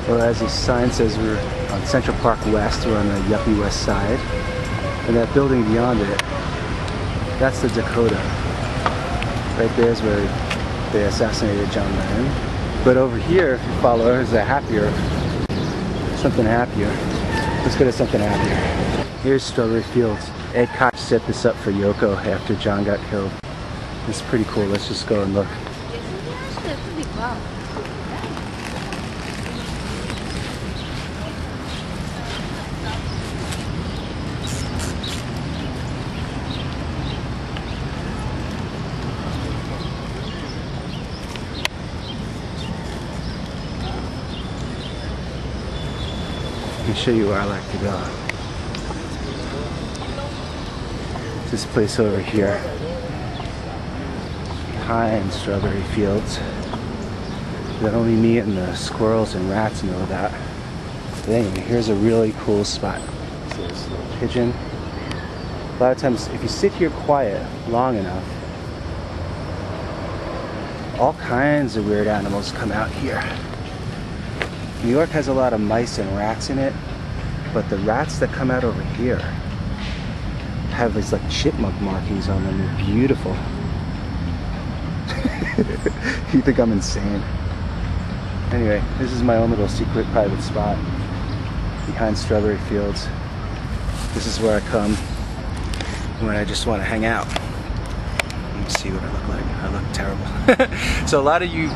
Well, as the sign says, we're on Central Park West. We're on the yuppie west side. And that building beyond it, that's the Dakota. Right there is where they assassinated John Lennon. But over here, if you follow, is a happier, something happier. Let's go to something happier. Here's Strawberry Fields. Ed Koch set this up for Yoko after John got killed. It's pretty cool. Let's just go and look. Let me show you where I like to go. This place over here. Behind Strawberry Fields. That only me and the squirrels and rats know that. But anyway, here's a really cool spot. So this little pigeon. A lot of times, if you sit here quiet long enough, all kinds of weird animals come out here. New York has a lot of mice and rats in it, but the rats that come out over here have these like chipmunk markings on them. They're beautiful. You think I'm insane? Anyway, this is my own little secret private spot behind Strawberry Fields. This is where I come when I just want to hang out. Let me see what I look like. I look terrible. So a lot of you,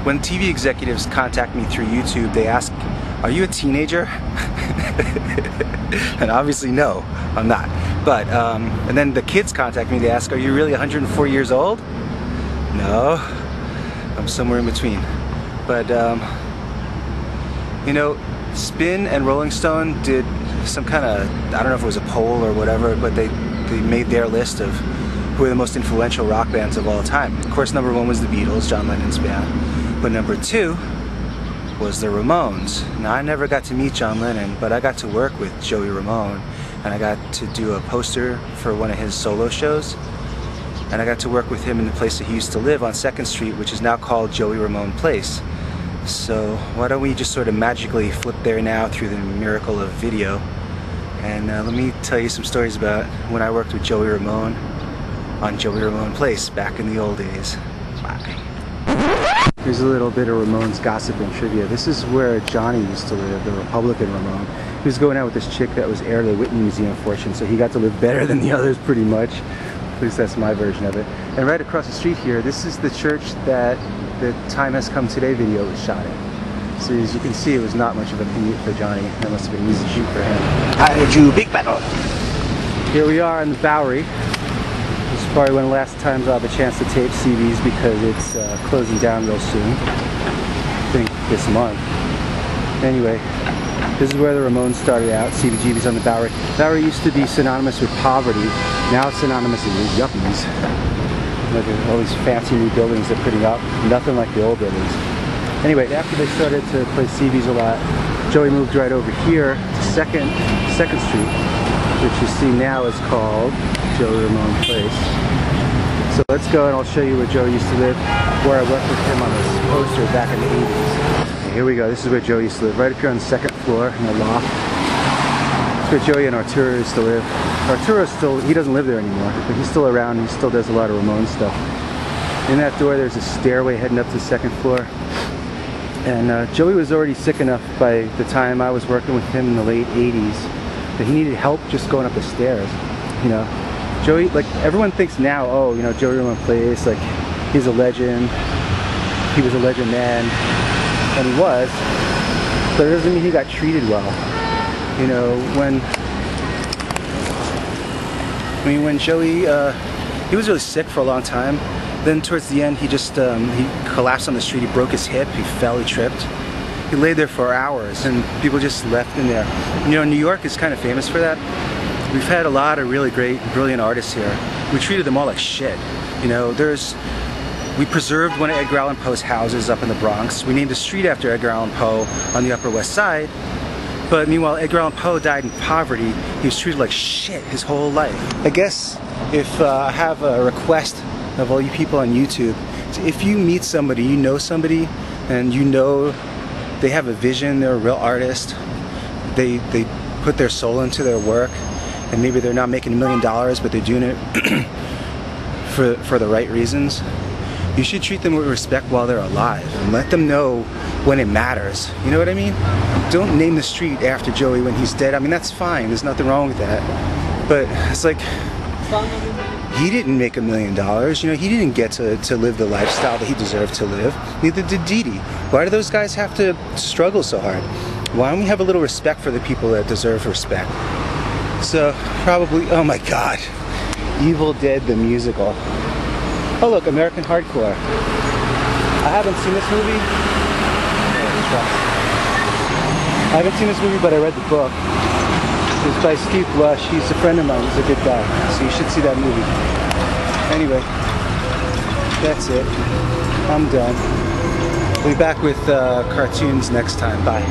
when TV executives contact me through YouTube, they ask, are you a teenager? And obviously no, I'm not. But, and then the kids contact me, they ask, are you really 104 years old? No, I'm somewhere in between. But, you know, Spin and Rolling Stone did some kind of, I don't know if it was a poll or whatever, but they made their list of who are the most influential rock bands of all time. Of course, number one was the Beatles, John Lennon's band. But number two was the Ramones. Now, I never got to meet John Lennon, but I got to work with Joey Ramone, and I got to do a poster for one of his solo shows. And I got to work with him in the place that he used to live on 2nd Street, which is now called Joey Ramone Place. So why don't we just sort of magically flip there now through the miracle of video, and let me tell you some stories about when I worked with Joey Ramone on Joey Ramone Place back in the old days. Bye. Here's a little bit of Ramone's gossip and trivia. This is where Johnny used to live, the Republican Ramone. He was going out with this chick that was heir to the Whitney Museum fortune, so he got to live better than the others pretty much. At least that's my version of it. And right across the street here, this is the church that the Time Has Come Today video was shot in. So as you can see, it was not much of a commute for Johnny. That must have been an easy shoot for him. I do big battle. Here we are in the Bowery. This is probably one of the last times I'll have a chance to tape CB's because it's closing down real soon. I think this month. Anyway, this is where the Ramones started out. CBGB's on the Bowery. Bowery used to be synonymous with poverty. Now it's synonymous with yuppies. Look at all these fancy new buildings they're putting up. Nothing like the old buildings. Anyway, after they started to play CB's a lot, Joey moved right over here to 2nd Street, which you see now is called Joey Ramone Place. So let's go and I'll show you where Joey used to live, where I worked with him on this poster back in the 80s. Okay, here we go. This is where Joey used to live, right up here on the 2nd floor in the loft. That's where Joey and Arturo used to live. Arturo's still, he doesn't live there anymore, but he's still around. He still does a lot of Ramone stuff. In that door there's a stairway heading up to the 2nd floor. And Joey was already sick enough by the time I was working with him in the late 80s that he needed help just going up the stairs. You know, Joey, like everyone thinks now, oh, you know, Joey Ramone Place, like he's a legend. He was a legend then, and he was, but it doesn't mean he got treated well. You know, when Joey, he was really sick for a long time. Then towards the end, he just, he collapsed on the street. He broke his hip, he fell, he tripped. He lay there for hours and people just left him there. You know, New York is kind of famous for that. We've had a lot of really great, brilliant artists here. We treated them all like shit. You know, we preserved one of Edgar Allan Poe's houses up in the Bronx. We named a street after Edgar Allan Poe on the Upper West Side. But meanwhile, Edgar Allan Poe died in poverty. He was treated like shit his whole life. I guess if I have a request of all you people on YouTube, if you meet somebody, you know somebody and you know they have a vision, they're a real artist, they put their soul into their work, and maybe they're not making $1 million, but they're doing it for the right reasons, you should treat them with respect while they're alive and let them know when it matters. You know what I mean? Don't name the street after Joey when he's dead. I mean, that's fine, there's nothing wrong with that, but it's like, he didn't make $1 million, you know, he didn't get to live the lifestyle that he deserved to live. Neither did Dee Dee. Why do those guys have to struggle so hard? Why don't we have a little respect for the people that deserve respect? So, probably, oh my God, Evil Dead the musical. Oh look, American Hardcore. I haven't seen this movie. I haven't seen this movie, but I read the book. It's by Steve Blush. He's a friend of mine. He's a good guy. So you should see that movie. Anyway, that's it. I'm done. We'll be back with cartoons next time. Bye.